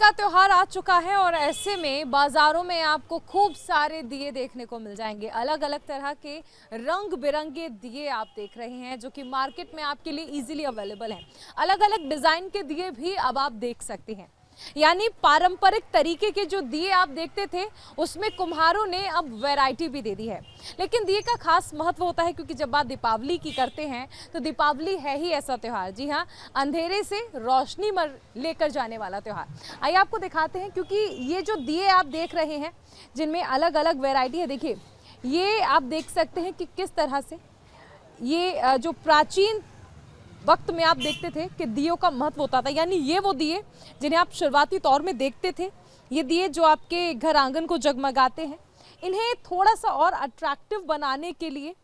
का त्योहार आ चुका है और ऐसे में बाजारों में आपको खूब सारे दिए देखने को मिल जाएंगे। अलग अलग तरह के रंग बिरंगे दिए आप देख रहे हैं जो कि मार्केट में आपके लिए इजीली अवेलेबल हैं। अलग अलग डिजाइन के दिए भी अब आप देख सकते हैं। यानी पारंपरिक तरीके के जो दिए आप देखते थे उसमें कुम्हारों ने अब वैरायटी भी दे दी है। लेकिन दिए का खास महत्व होता है क्योंकि जब बात दीपावली की करते हैं तो दीपावली है ही ऐसा त्यौहार, जी हाँ, अंधेरे से रोशनी में लेकर जाने वाला त्यौहार। आइए आपको दिखाते हैं, क्योंकि ये जो दिए आप देख रहे हैं जिनमें अलग अलग वैरायटी है। देखिए, ये आप देख सकते हैं कि किस तरह से ये जो प्राचीन वक्त में आप देखते थे कि दियों का महत्व होता था। यानी ये वो दिए जिन्हें आप शुरुआती तौर में देखते थे, ये दिए जो आपके घर आंगन को जगमगाते हैं। इन्हें थोड़ा सा और अट्रैक्टिव बनाने के लिए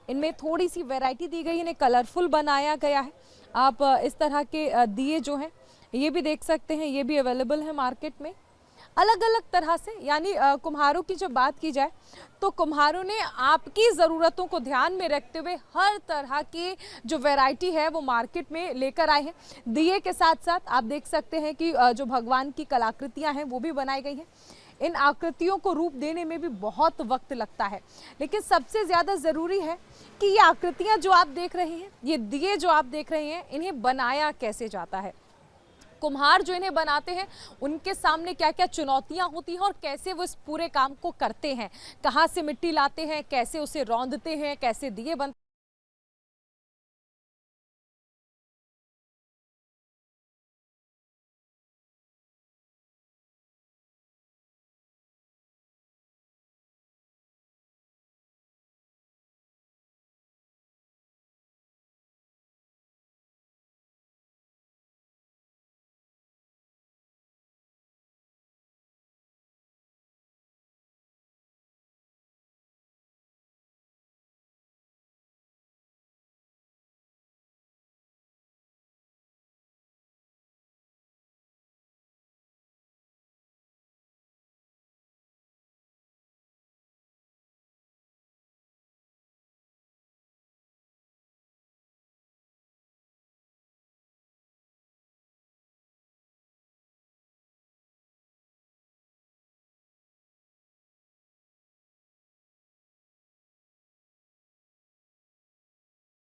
इनमें थोड़ी सी वैरायटी दी गई, इन्हें कलरफुल बनाया गया है। आप इस तरह के दिए जो हैं ये भी देख सकते हैं, ये भी अवेलेबल है मार्केट में अलग अलग तरह से। यानी कुम्हारों की जब बात की जाए तो कुम्हारों ने आपकी ज़रूरतों को ध्यान में रखते हुए हर तरह की जो वैरायटी है वो मार्केट में लेकर आए हैं। दिए के साथ साथ आप देख सकते हैं कि जो भगवान की कलाकृतियां हैं वो भी बनाई गई हैं। इन आकृतियों को रूप देने में भी बहुत वक्त लगता है, लेकिन सबसे ज़्यादा ज़रूरी है कि ये आकृतियाँ जो आप देख रहे हैं, ये दिए जो आप देख रहे हैं, इन्हें बनाया कैसे जाता है। कुम्हार जो इन्हें बनाते हैं उनके सामने क्या क्या चुनौतियां होती हैं और कैसे वो इस पूरे काम को करते हैं, कहाँ से मिट्टी लाते हैं, कैसे उसे रौंदते हैं, कैसे दिए बनते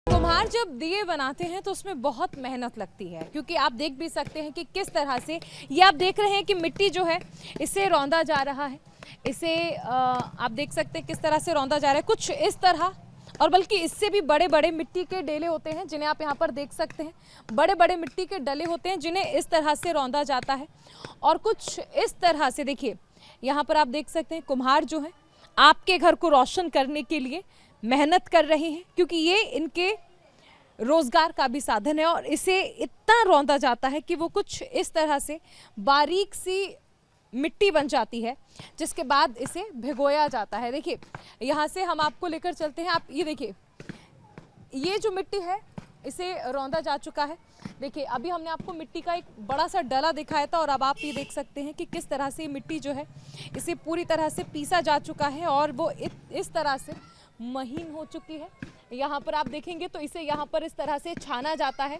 कुम्हार जब दिए बनाते हैं तो उसमें बहुत मेहनत लगती है, क्योंकि आप देख भी सकते हैं कि किस तरह से ये आप देख रहे हैं कि मिट्टी जो है इसे रौंदा जा रहा है। इसे आप देख सकते हैं किस तरह से रौंदा जा रहा है, कुछ इस तरह, और बल्कि इससे भी बड़े बड़े मिट्टी के डेले होते हैं जिन्हें आप यहाँ पर देख सकते हैं। बड़े बड़े मिट्टी के डले होते हैं जिन्हें इस तरह से रौंदा जाता है और कुछ इस तरह से। देखिए, यहाँ पर आप देख सकते हैं कुम्हार जो है आपके घर को रोशन करने के लिए मेहनत कर रहे हैं, क्योंकि ये इनके रोजगार का भी साधन है। और इसे इतना रौंदा जाता है कि वो कुछ इस तरह से बारीक सी मिट्टी बन जाती है, जिसके बाद इसे भिगोया जाता है। देखिए, यहाँ से हम आपको लेकर चलते हैं। आप ये देखिए, ये जो मिट्टी है इसे रौंदा जा चुका है। देखिए, अभी हमने आपको मिट्टी का एक बड़ा सा डला दिखाया था और अब आप ये देख सकते हैं कि किस तरह से मिट्टी जो है इसे पूरी तरह से पीसा जा चुका है और वो इस तरह से महीन हो चुकी है। यहाँ पर आप देखेंगे तो इसे यहाँ पर इस तरह से छाना जाता है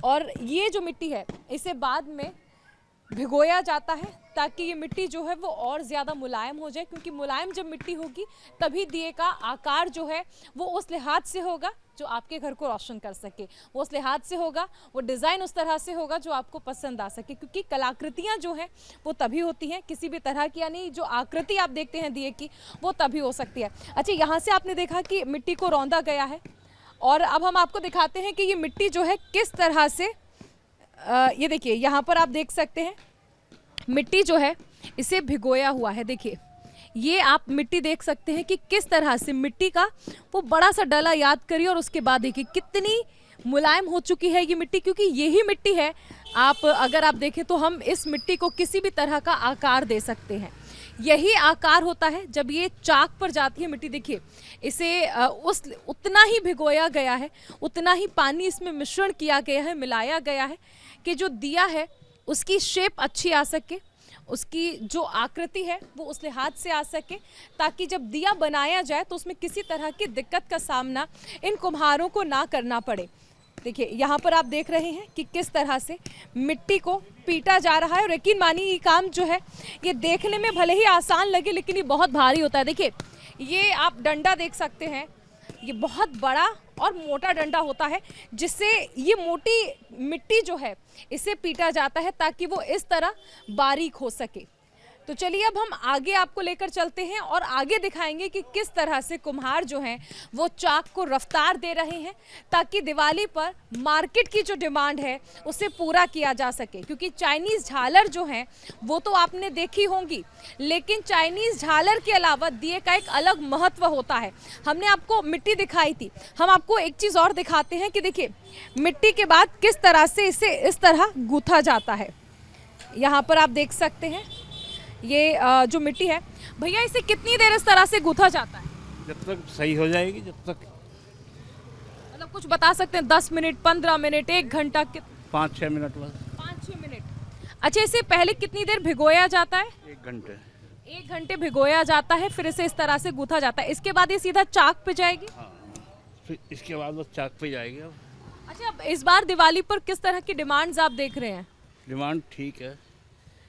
और ये जो मिट्टी है इसे बाद में भिगोया जाता है ताकि ये मिट्टी जो है वो और ज़्यादा मुलायम हो जाए, क्योंकि मुलायम जब मिट्टी होगी तभी दिए का आकार जो है वो उस लिहाज से होगा जो आपके घर को रोशन कर सके, वो उस लिहाज से होगा, वो डिज़ाइन उस तरह से होगा जो आपको पसंद आ सके। क्योंकि कलाकृतियाँ जो हैं वो तभी होती हैं किसी भी तरह की, यानी जो आकृति आप देखते हैं दिए की वो तभी हो सकती है। अच्छा, यहाँ से आपने देखा कि मिट्टी को रौंदा गया है और अब हम आपको दिखाते हैं कि ये मिट्टी जो है किस तरह से ये देखिए, यहाँ पर आप देख सकते हैं मिट्टी जो है इसे भिगोया हुआ है। देखिए, ये आप मिट्टी देख सकते हैं कि किस तरह से मिट्टी का वो बड़ा सा डला याद करिए और उसके बाद देखिए कितनी मुलायम हो चुकी है ये मिट्टी। क्योंकि यही मिट्टी है, आप अगर आप देखें तो हम इस मिट्टी को किसी भी तरह का आकार दे सकते हैं। यही आकार होता है जब ये चाक पर जाती है मिट्टी। देखिए, इसे उतना ही भिगोया गया है, उतना ही पानी इसमें मिश्रण किया गया है, मिलाया गया है कि जो दिया है उसकी शेप अच्छी आ सके, उसकी जो आकृति है वो उस लिहाज से आ सके, ताकि जब दिया बनाया जाए तो उसमें किसी तरह की दिक्कत का सामना इन कुम्हारों को ना करना पड़े। देखिए यहाँ पर आप देख रहे हैं कि किस तरह से मिट्टी को पीटा जा रहा है। और यकीन मानिए ये काम जो है ये देखने में भले ही आसान लगे लेकिन ये बहुत भारी होता है। देखिए ये आप डंडा देख सकते हैं, ये बहुत बड़ा और मोटा डंडा होता है जिससे ये मोटी मिट्टी जो है इसे पीटा जाता है ताकि वो इस तरह बारीक हो सके। तो चलिए अब हम आगे आपको लेकर चलते हैं और आगे दिखाएंगे कि किस तरह से कुम्हार जो हैं वो चाक को रफ्तार दे रहे हैं ताकि दिवाली पर मार्केट की जो डिमांड है उसे पूरा किया जा सके। क्योंकि चाइनीज़ झालर जो हैं वो तो आपने देखी होंगी, लेकिन चाइनीज़ झालर के अलावा दिए का एक अलग महत्व होता है। हमने आपको मिट्टी दिखाई थी, हम आपको एक चीज़ और दिखाते हैं कि देखिए मिट्टी के बाद किस तरह से इसे इस तरह गूंथा जाता है। यहाँ पर आप देख सकते हैं ये जो मिट्टी है, भैया इसे कितनी देर इस तरह से गूंथा जाता है? जब तक सही हो जाएगी, जब तक मतलब कुछ बता सकते हैं 10 मिनट, 15 मिनट, 1 घंटा? 5-6 मिनट बस। 5-6 मिनट। अच्छा, इसे पहले कितनी देर भिगोया जाता है? 1 घंटे। 1 घंटे भिगोया जाता है, फिर इसे इस तरह से गूंथा जाता है। इसके बाद ये सीधा चाक पे जाएगी? हाँ, फिर इसके बाद बस चाक पे जाएगी। अब अच्छा, अब इस बार दिवाली पर किस तरह की डिमांड्स आप देख रहे हैं? डिमांड ठीक है।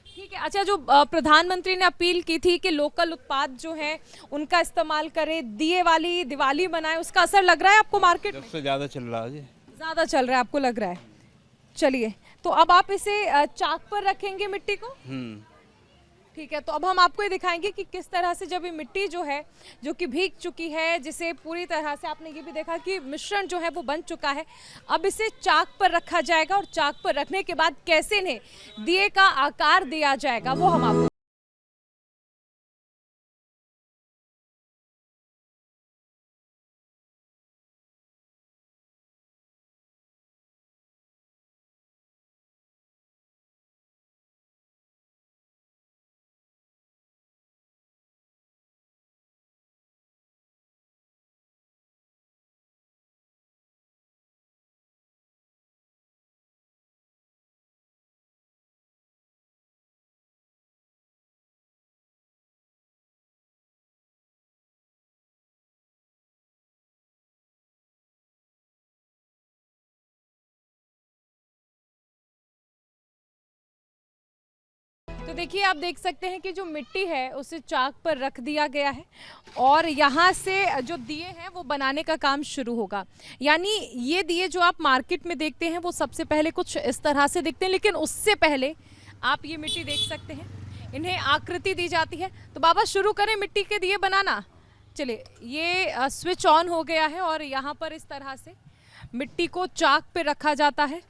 ठीक है। अच्छा, जो प्रधानमंत्री ने अपील की थी कि लोकल उत्पाद जो हैं उनका इस्तेमाल करें, दिए वाली दिवाली मनाएं, उसका असर लग रहा है आपको मार्केट में? सबसे ज़्यादा चल रहा है जी। ज़्यादा चल रहा है आपको लग रहा है? चलिए, तो अब आप इसे चाक पर रखेंगे मिट्टी को? ठीक है। तो अब हम आपको ये दिखाएंगे कि किस तरह से जब ये मिट्टी जो है जो कि भीग चुकी है, जिसे पूरी तरह से आपने ये भी देखा कि मिश्रण जो है वो बन चुका है, अब इसे चाक पर रखा जाएगा और चाक पर रखने के बाद कैसे इन्हें दिए का आकार दिया जाएगा वो हम आपको तो देखिए आप देख सकते हैं कि जो मिट्टी है उसे चाक पर रख दिया गया है और यहाँ से जो दिए हैं वो बनाने का काम शुरू होगा। यानी ये दिए जो आप मार्केट में देखते हैं वो सबसे पहले कुछ इस तरह से दिखते हैं, लेकिन उससे पहले आप ये मिट्टी देख सकते हैं, इन्हें आकृति दी जाती है। तो बाबा शुरू करें मिट्टी के दिए बनाना। चलिए, ये स्विच ऑन हो गया है और यहाँ पर इस तरह से मिट्टी को चाक पे रखा जाता है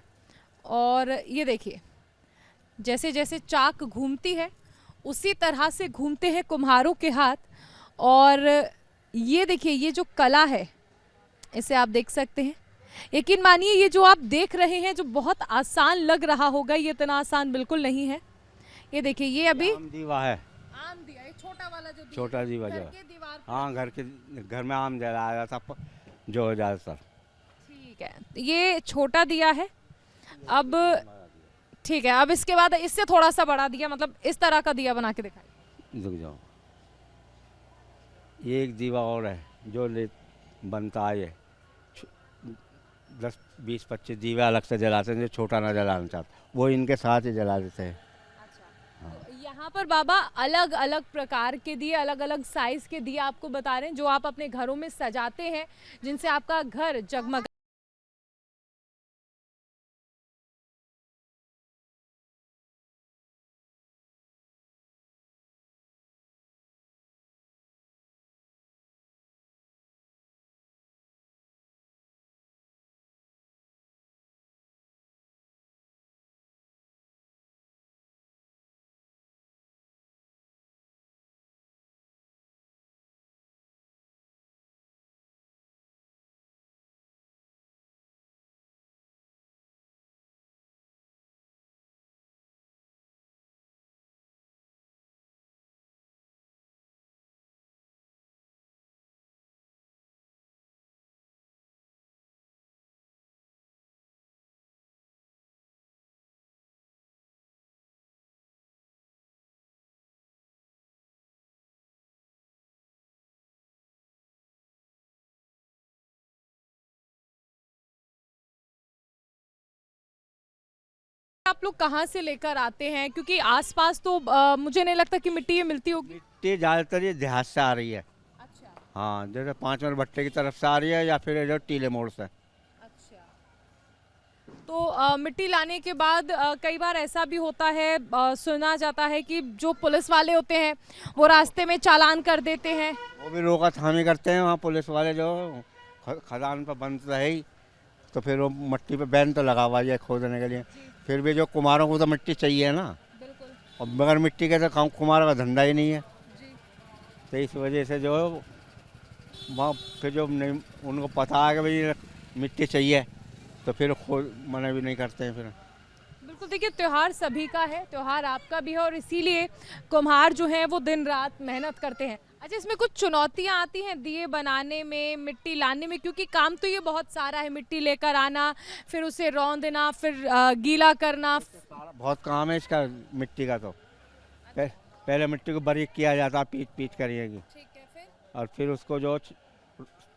और ये देखिए जैसे जैसे चाक घूमती है उसी तरह से घूमते हैं कुम्हारों के हाथ। और ये देखिए ये जो कला है इसे आप देख सकते हैं। यकीन मानिए ये जो आप देख रहे हैं जो बहुत आसान लग रहा होगा, ये इतना आसान बिल्कुल नहीं है। ये देखिए ये अभी आम दीवा है। आम दिया, एक छोटा वाला जो छोटा दीवा जो दीवार हाँ घर में आम जलाया जाता जो हो जाए सर। ठीक है, ये छोटा दिया है। अब ठीक है, अब इसके बाद इससे थोड़ा सा बड़ा दिया, मतलब इस तरह का दिया बना के दिखाइए। रुक जाओ, ये एक दीवा और है जो बनता है। ये 10-20-25 दीवे अलग से जलाते हैं जो छोटा ना जलाना चाहते, वो इनके साथ ही जला देते हैं। अच्छा, तो यहाँ पर बाबा अलग अलग प्रकार के दिए, अलग अलग साइज के दिए आपको बता रहे हैं जो आप अपने घरों में सजाते हैं, जिनसे आपका घर जगमग आप लोग कहाँ से लेकर आते हैं, क्योंकि आसपास तो मुझे नहीं लगता कि मिट्टी ये मिलती होगी। मिट्टी ज़्यादातर ये देहात से आ रही है। अच्छा हाँ, जैसे 5 नंबर भट्टे की तरफ से आ रही है या फिर इधर टीले मोड़ से। अच्छा। तो मिट्टी लाने के बाद कई बार ऐसा भी होता है, सुना जाता है कि जो पुलिस वाले होते हैं वो रास्ते में चालान कर देते हैं। वो भी रोका थामी करते हैं वहाँ पुलिस वाले, जो खदान पर बंद रहे ही तो फिर वो मिट्टी पे बैन तो लगा हुआ है खोदने के लिए। फिर भी जो कुम्हारों को तो मिट्टी चाहिए ना, बिल्कुल और बगैर मिट्टी के तो काम कुम्हारों का धंधा ही नहीं है। जी। तो इस वजह से जो वहाँ फिर जो नहीं उनको पता है कि भाई मिट्टी चाहिए तो फिर खोद मना भी नहीं करते हैं फिर। बिल्कुल, देखिए त्योहार सभी का है, त्योहार आपका भी है, और इसीलिए कुम्हार जो हैं वो दिन रात मेहनत करते हैं। अच्छा, इसमें कुछ चुनौतियां आती हैं दिए बनाने में, मिट्टी लाने में, क्योंकि काम तो ये बहुत सारा है, मिट्टी लेकर आना, फिर उसे रौंदना, फिर गीला करना। बहुत काम है इसका मिट्टी का। तो पहले मिट्टी को बारीक किया जाता, पीट पीट करिएगी, ठीक है, फिर और फिर उसको जो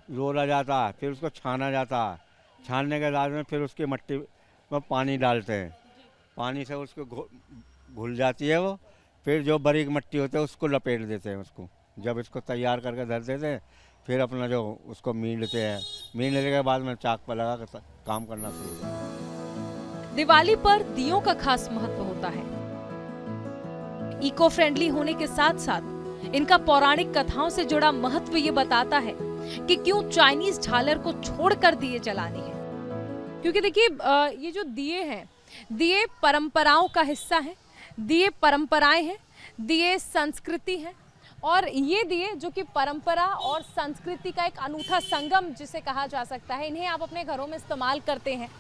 रोला जाता है, फिर उसको छाना जाता है। छानने के बाद में फिर उसकी मिट्टी में पानी डालते हैं, पानी से उसको घुल जाती है वो। फिर जो बारीक मिट्टी होती है उसको लपेट देते हैं उसको। जब इसको तैयार करके धर देते हैं फिर अपना जो उसको मींडते हैं, मींडने के बाद में चाक पर लगा कर काम करना शुरू करते हैं। दिवाली पर दियों का खास महत्व होता है। इको फ्रेंडली होने के साथ साथ इनका पौराणिक कथाओं से जुड़ा महत्व ये बताता है कि क्यों चाइनीज झालर को छोड़कर दिए जलाने हैं। क्योंकि देखिए ये जो दिए हैं, दिए परंपराओं का हिस्सा हैं, दिए परंपराएं हैं, दिए संस्कृति हैं, और ये दिए जो कि परंपरा और संस्कृति का एक अनूठा संगम जिसे कहा जा सकता है, इन्हें आप अपने घरों में इस्तेमाल करते हैं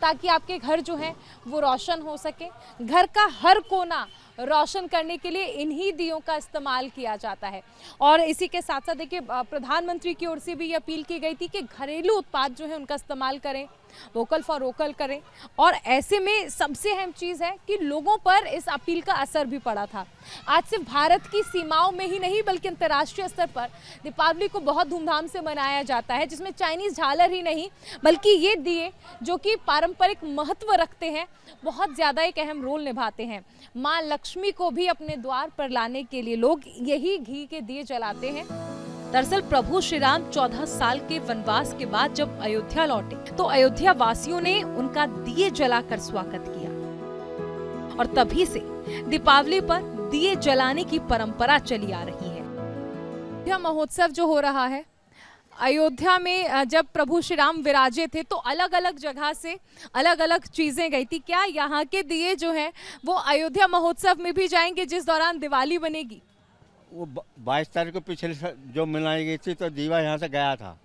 ताकि आपके घर जो है वो रोशन हो सके। घर का हर कोना रोशन करने के लिए इन्हीं दियों का इस्तेमाल किया जाता है। और इसी के साथ साथ देखिए प्रधानमंत्री की ओर से भी ये अपील की गई थी कि घरेलू उत्पाद जो है उनका इस्तेमाल करें, वोकल फॉर लोकल करें। और ऐसे में सबसे अहम चीज़ है कि लोगों पर इस अपील का असर भी पड़ा था। आज सिर्फ भारत की सीमाओं में ही नहीं बल्कि अंतर्राष्ट्रीय स्तर पर दीपावली को बहुत धूमधाम से मनाया जाता है, जिसमें चाइनीज़ झालर ही नहीं बल्कि ये दिए जो कि पारंपरिक महत्व रखते हैं बहुत ज़्यादा एक अहम रोल निभाते हैं। माँ लक्ष्मी को भी अपने द्वार पर लाने के लिए लोग यही घी के दिए जलाते हैं। दरअसल प्रभु श्री राम 14 साल के वनवास के बाद जब अयोध्या लौटे तो अयोध्या वासियों ने उनका दिए जलाकर स्वागत किया, और तभी से दीपावली पर दिए जलाने की परंपरा चली आ रही है। अयोध्या महोत्सव जो हो रहा है, अयोध्या में जब प्रभु श्री राम विराजे थे तो अलग अलग जगह से अलग अलग चीजें गई थी। क्या यहाँ के दिए जो हैं वो अयोध्या महोत्सव में भी जाएंगे जिस दौरान दिवाली बनेगी? वो 22 तारीख को पिछले जो मिलाई गई थी तो दीवा यहाँ से गया था।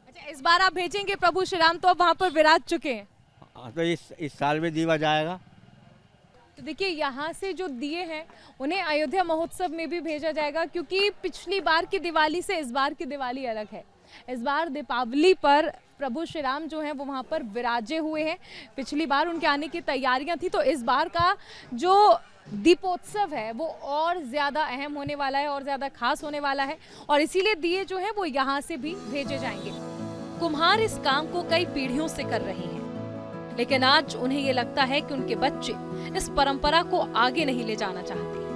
अच्छा, इस बार आप भेजेंगे प्रभु श्री राम, तो अब वहाँ पर विराज चुके हैं। हाँ, तो इस साल भी दीवा जाएगा। तो देखिए यहाँ से जो दिए हैं उन्हें अयोध्या महोत्सव में भी भेजा जाएगा, क्योंकि पिछली बार की दिवाली से इस बार की दिवाली अलग है। इस बार दीपावली पर प्रभु श्री राम जो हैं वो वहाँ पर विराजे हुए हैं। पिछली बार उनके आने की तैयारियां थी, तो इस बार का जो दीपोत्सव है वो और ज़्यादा अहम होने वाला है और ज़्यादा खास होने वाला है, और इसीलिए दिए जो हैं वो यहाँ से भी भेजे जाएंगे। कुम्हार इस काम को कई पीढ़ियों से कर रहे हैं, लेकिन आज उन्हें ये लगता है कि उनके बच्चे इस परंपरा को आगे नहीं ले जाना चाहते।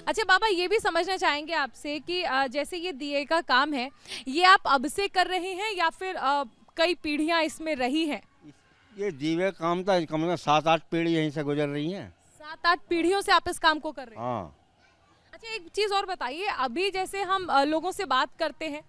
अच्छा बाबा, ये भी समझना चाहेंगे आपसे कि जैसे ये दिए का काम है, ये आप अब से कर रहे हैं या फिर कई पीढ़ियां इसमें रही हैं? ये दीवे काम था कम से कम 7-8 पीढ़ी यहीं से गुजर रही हैं। 7-8 पीढ़ियों से आप इस काम को कर रहे हैं? हाँ। अच्छा, एक चीज़ और बताइए, अभी जैसे हम लोगों से बात करते हैं,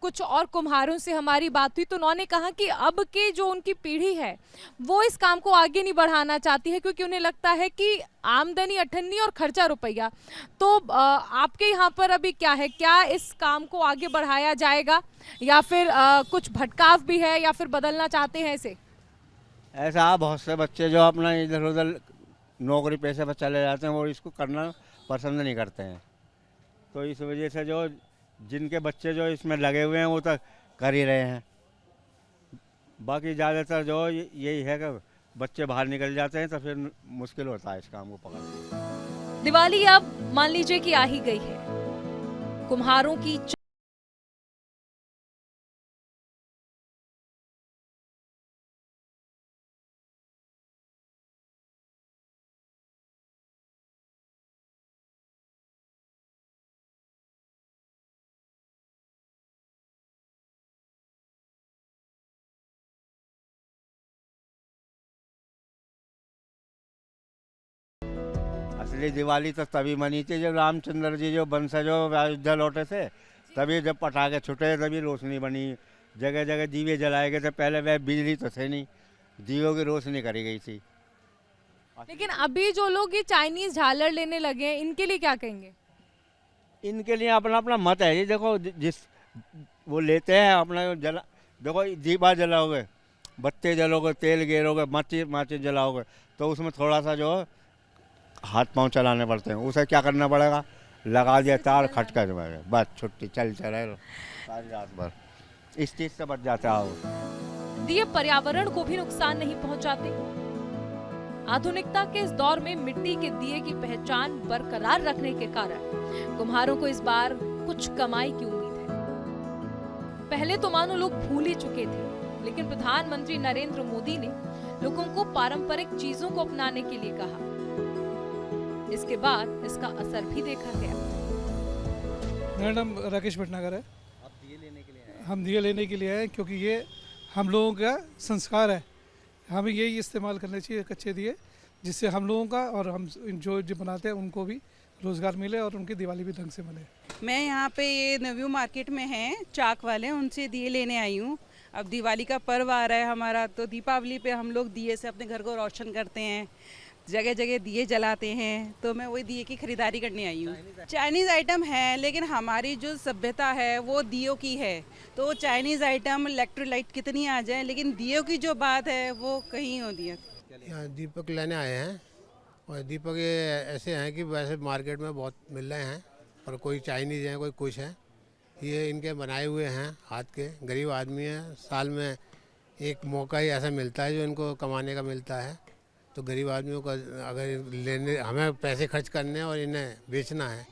कुछ और कुम्हारों से हमारी बात हुई तो उन्होंने कहा कि अब के जो उनकी पीढ़ी है वो इस काम को आगे नहीं बढ़ाना चाहती है, क्योंकि उन्हें लगता है कि आमदनी अठन्नी और खर्चा रुपया। तो आपके यहाँ पर अभी क्या है, क्या इस काम को आगे बढ़ाया जाएगा या फिर कुछ भटकाव भी है या फिर बदलना चाहते हैं इसे? ऐसा बहुत से बच्चे जो अपना इधर उधर नौकरी पैसे पर चले जाते हैं वो इसको करना पसंद नहीं करते हैं। तो इस वजह से जो जिनके बच्चे जो इसमें लगे हुए हैं वो तो कर ही रहे हैं। बाकी ज़्यादातर जो यही है कि बच्चे बाहर निकल जाते हैं तो फिर मुश्किल होता है इस काम को पकड़ना। दिवाली अब मान लीजिए कि आ ही गई है। कुम्हारों की असली दिवाली तो तभी मनी थी जब रामचंद्र जी जो वंशजों अयोध्या लौटे थे, तभी जब पटाखे छुटे तभी रोशनी बनी, जगह जगह दीवे जलाए गए थे। पहले वह बिजली तो थे नहीं, दीवों की रोशनी करी गई थी। लेकिन अभी जो लोग ये चाइनीज झालर लेने लगे हैं, इनके लिए क्या कहेंगे? इनके लिए अपना अपना मत है जी। देखो जिस वो लेते हैं अपना जला, देखो दीपा जलाओगे, बत्ते जलाओगे, तेल गेरोगे, माचिस जलाओगे, तो उसमें थोड़ा सा जो है हाथ पांव चलाने पड़ते हैं। उसे क्या करना पड़ेगा, लगा दिया तार, खटका जो बस छुट्टी, चल चले लो सारी रात भर। इस चीज़ से बच जाते आओ। दिए पर्यावरण को भी नुकसान नहीं पहुंचाते। आधुनिकता के इस दौर में मिट्टी के दिए की पहचान बरकरार रखने के कारण कुम्हारों को इस बार कुछ कमाई की उम्मीद है। पहले तो मानो लोग भूल ही चुके थे, लेकिन प्रधानमंत्री नरेंद्र मोदी ने लोगों को पारंपरिक चीजों को अपनाने के लिए कहा। इसके बाद इसका असर भी देखा गया। मेरा नाम राकेश भटनागर है। आप दिए लेने के लिए आए? हम दिए लेने के लिए आए क्योंकि ये हम लोगों का संस्कार है। हमें यही इस्तेमाल करने चाहिए कच्चे दिए, जिससे हम लोगों का और हम जो बनाते हैं उनको भी रोज़गार मिले और उनकी दिवाली भी ढंग से बने। मैं यहाँ पे ये नव्यू मार्केट में हैं चाक वाले, उनसे दिए लेने आई हूँ। अब दिवाली का पर्व आ रहा है हमारा, तो दीपावली पे हम लोग दिए से अपने घर को रोशन करते हैं, जगह जगह दिए जलाते हैं। तो मैं वही दिए की खरीदारी करने आई हूँ। चाइनीज़ आइटम है, लेकिन हमारी जो सभ्यता है वो दियों की है। तो चाइनीज़ आइटम इलेक्ट्रोलाइट कितनी आ जाए, लेकिन दियों की जो बात है वो कहीं होती है। यहाँ दीपक लेने आए हैं, और दीपक ये ऐसे हैं कि वैसे मार्केट में बहुत मिल रहे हैं, और कोई चाइनीज़ हैं, कोई कुछ हैं। ये इनके बनाए हुए हैं हाथ के। गरीब आदमी हैं, साल में एक मौका ही ऐसा मिलता है जो इनको कमाने का मिलता है। तो गरीब आदमियों का अगर लेने, हमें पैसे खर्च करने और इन्हें बेचना है,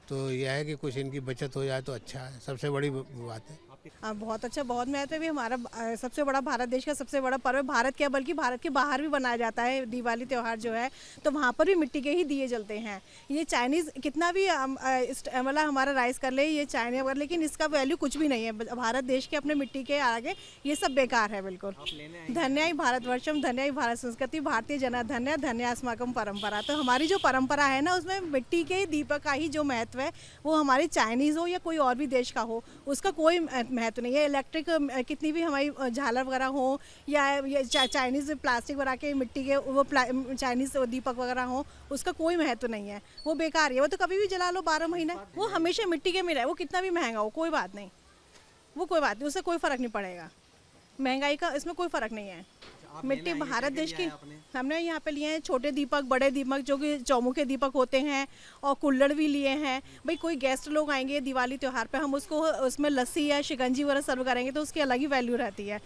तो यह है कि कुछ इनकी बचत हो जाए तो अच्छा है, सबसे बड़ी बात है। बहुत अच्छा, बहुत महत्व है भी। हमारा सबसे बड़ा, भारत देश का सबसे बड़ा पर्व है। भारत क्या बल्कि भारत के बाहर भी मनाया जाता है दिवाली त्यौहार जो है, तो वहाँ पर भी मिट्टी के ही दिए जलते हैं। ये चाइनीज़ कितना भी मतलब हमारा राइस कर ले, ये चाइनीज वगैरह, लेकिन इसका वैल्यू कुछ भी नहीं है भारत देश के अपने मिट्टी के आगे। ये सब बेकार है बिल्कुल। धन्य भारतवर्षम, धन्य भारत संस्कृति, भारतीय जना धन्य, धन्य अस्माकम परंपरा। तो हमारी जो परंपरा है ना, उसमें मिट्टी के दीपक का ही जो महत्व है, वो हमारी चाइनीज़ हो या कोई और भी देश का हो, उसका कोई महत्व नहीं है। इलेक्ट्रिक कितनी भी हमारी झालर वगैरह हो, या चाइनीज़ प्लास्टिक बना के मिट्टी के वो चाइनीज़ दीपक वगैरह हो, उसका कोई महत्व नहीं है, वो बेकार है। वो तो कभी भी जला लो 12 महीने, वो हमेशा मिट्टी के में रहे, वो कितना भी महंगा हो, कोई बात नहीं, वो कोई बात नहीं, उससे कोई फ़र्क नहीं पड़ेगा। महंगाई का इसमें कोई फ़र्क नहीं है। मिट्टी भारत देश की, हमने यहाँ पे लिए हैं छोटे दीपक, बड़े दीपक जो कि चौमुखे दीपक होते हैं, और कुल्हड़ भी लिए हैं। भाई कोई गेस्ट लोग आएंगे दिवाली त्यौहार पे, हम उसको उसमें लस्सी या शिकंजी वगैरह सर्व करेंगे, तो उसकी अलग ही वैल्यू रहती है।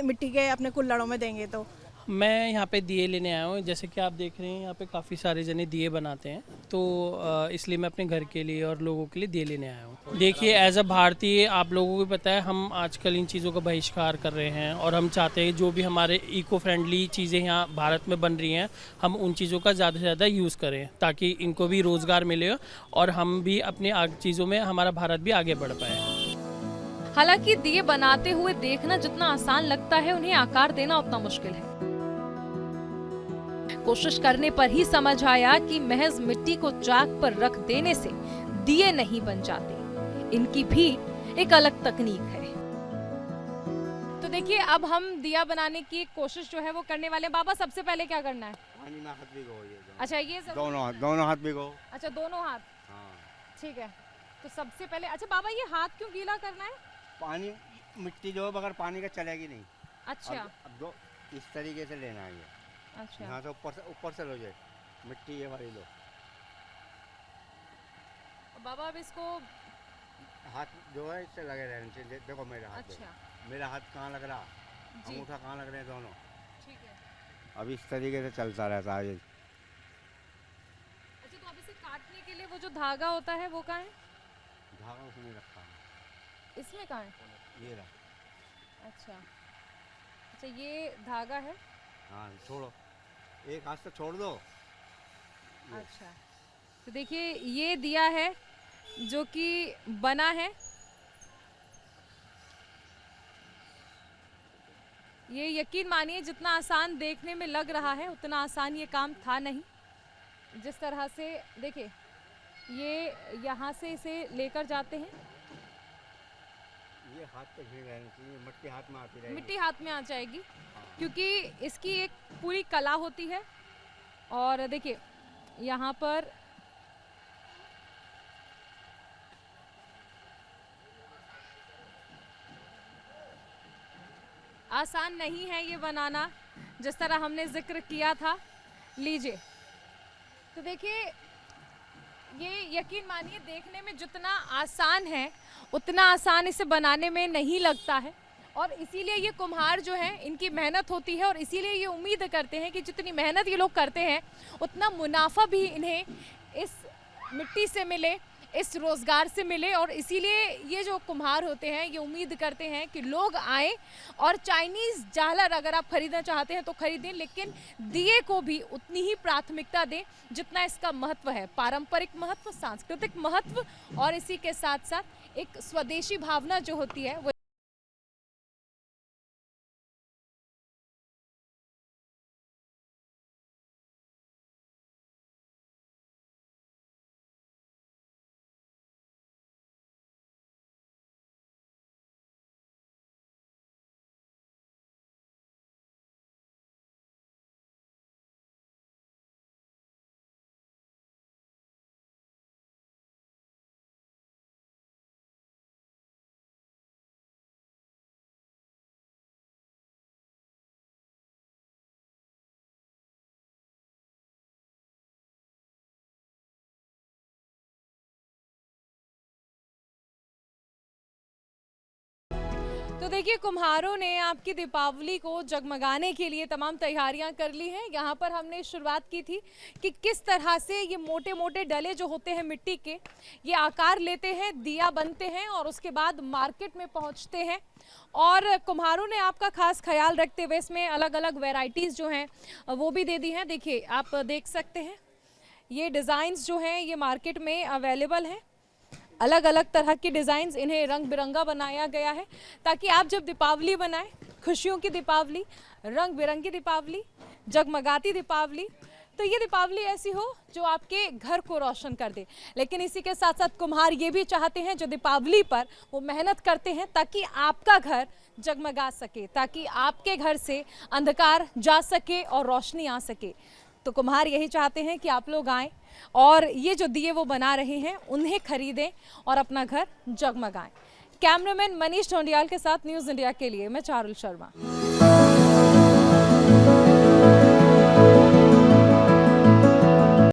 मिट्टी के अपने कुल्हड़ों में देंगे तो। मैं यहाँ पे दिए लेने आया हूँ। जैसे कि आप देख रहे हैं यहाँ पे काफ़ी सारे जने दिए बनाते हैं, तो इसलिए मैं अपने घर के लिए और लोगों के लिए दिए लेने आया हूँ। देखिए, एज अ भारतीय आप लोगों को पता है हम आजकल इन चीज़ों का बहिष्कार कर रहे हैं, और हम चाहते हैं जो भी हमारे इको फ्रेंडली चीज़ें यहाँ भारत में बन रही हैं, हम उन चीज़ों का ज़्यादा से ज़्यादा यूज़ करें, ताकि इनको भी रोज़गार मिले और हम भी अपने चीज़ों में हमारा भारत भी आगे बढ़ पाए। हालांकि दिए बनाते हुए देखना जितना आसान लगता है, उन्हें आकार देना उतना मुश्किल है। कोशिश करने पर ही समझ आया कि महज मिट्टी को चाक पर रख देने से दिए नहीं बन जाते, इनकी भी एक अलग तकनीक है। तो देखिए, अब हम दिया बनाने की कोशिश जो है वो करने वाले हैं। बाबा, सबसे पहले क्या करना है? पानी में हाथ भिगो, अच्छा, ये दोनों हाथ भिगो। अच्छा, दोनों हाथ, ठीक है। तो सबसे पहले, अच्छा बाबा, ये हाथ क्यों गीला करना है? पानी, मिट्टी जो है बगैर पानी का चलेगी नहीं। अच्छा, अब दो इस तरीके से लेना है। अच्छा, यहाँ से ऊपर से लो, जाए मिट्टी ये वाली लो। बाबा अब इसको हाथ जो है इससे लगे रहने चाहिए। देखो मेरे हाथ, अच्छा, मेरा हाथ कहाँ लग रहा, जी, अंगूठा कहाँ लग रहे हैं, दोनों। ठीक है। अब इस तरीके से चलता रहता है ये। अच्छा, तो अब इसे काटने के लिए वो जो धागा होता है वो कहाँ है? धागा उसमें रखा है। इसमें कहाँ है? ये रहा। अच्छा, अच्छा, ये धागा है। हाँ, छोड़ो, एक हाथ से छोड़ दो। अच्छा, तो देखिए, ये दिया है जो कि बना है। ये यकीन मानिए, जितना आसान देखने में लग रहा है उतना आसान ये काम था नहीं। जिस तरह से देखिए, ये यहाँ से इसे लेकर जाते हैं, ये हाथ पे भीड़ रहनी चाहिए, मिट्टी हाथ में आती रहेगी। मिट्टी हाथ में आ जाएगी क्योंकि इसकी एक पूरी कला होती है। और देखिए यहाँ पर आसान नहीं है ये बनाना, जिस तरह हमने जिक्र किया था। लीजिए, तो देखिए ये यकीन मानिए देखने में जितना आसान है उतना आसान इसे बनाने में नहीं लगता है। और इसीलिए ये कुम्हार जो हैं इनकी मेहनत होती है, और इसीलिए ये उम्मीद करते हैं कि जितनी मेहनत ये लोग करते हैं उतना मुनाफा भी इन्हें इस मिट्टी से मिले, इस रोज़गार से मिले। और इसीलिए ये जो कुम्हार होते हैं ये उम्मीद करते हैं कि लोग आएँ और चाइनीज़ झालर अगर आप ख़रीदना चाहते हैं तो ख़रीदें, लेकिन दिए को भी उतनी ही प्राथमिकता दें जितना इसका महत्व है, पारंपरिक महत्व, सांस्कृतिक महत्व, और इसी के साथ साथ एक स्वदेशी भावना जो होती है वो। तो देखिए, कुम्हारों ने आपकी दीपावली को जगमगाने के लिए तमाम तैयारियां कर ली हैं। यहाँ पर हमने शुरुआत की थी कि किस तरह से ये मोटे मोटे डले जो होते हैं मिट्टी के, ये आकार लेते हैं, दिया बनते हैं और उसके बाद मार्केट में पहुँचते हैं। और कुम्हारों ने आपका खास ख्याल रखते हुए इसमें अलग अलग वैरायटीज़ जो हैं वो भी दे दी हैं। देखिए, आप देख सकते हैं ये डिज़ाइंस जो हैं ये मार्केट में अवेलेबल हैं। अलग अलग तरह की डिज़ाइंस, इन्हें रंग बिरंगा बनाया गया है ताकि आप जब दीपावली बनाएं, खुशियों की दीपावली, रंग बिरंगी दीपावली, जगमगाती दीपावली, तो ये दीपावली ऐसी हो जो आपके घर को रोशन कर दे। लेकिन इसी के साथ साथ कुम्हार ये भी चाहते हैं जो दीपावली पर वो मेहनत करते हैं ताकि आपका घर जगमगा सके, ताकि आपके घर से अंधकार जा सके और रोशनी आ सके। तो कुम्हार यही चाहते हैं कि आप लोग आएँ और ये जो दिए वो बना रहे हैं उन्हें खरीदें और अपना घर जगमगाएं। कैमरामैन मनीष ढोंडियाल के साथ न्यूज़ इंडिया के लिए मैं चारुल शर्मा।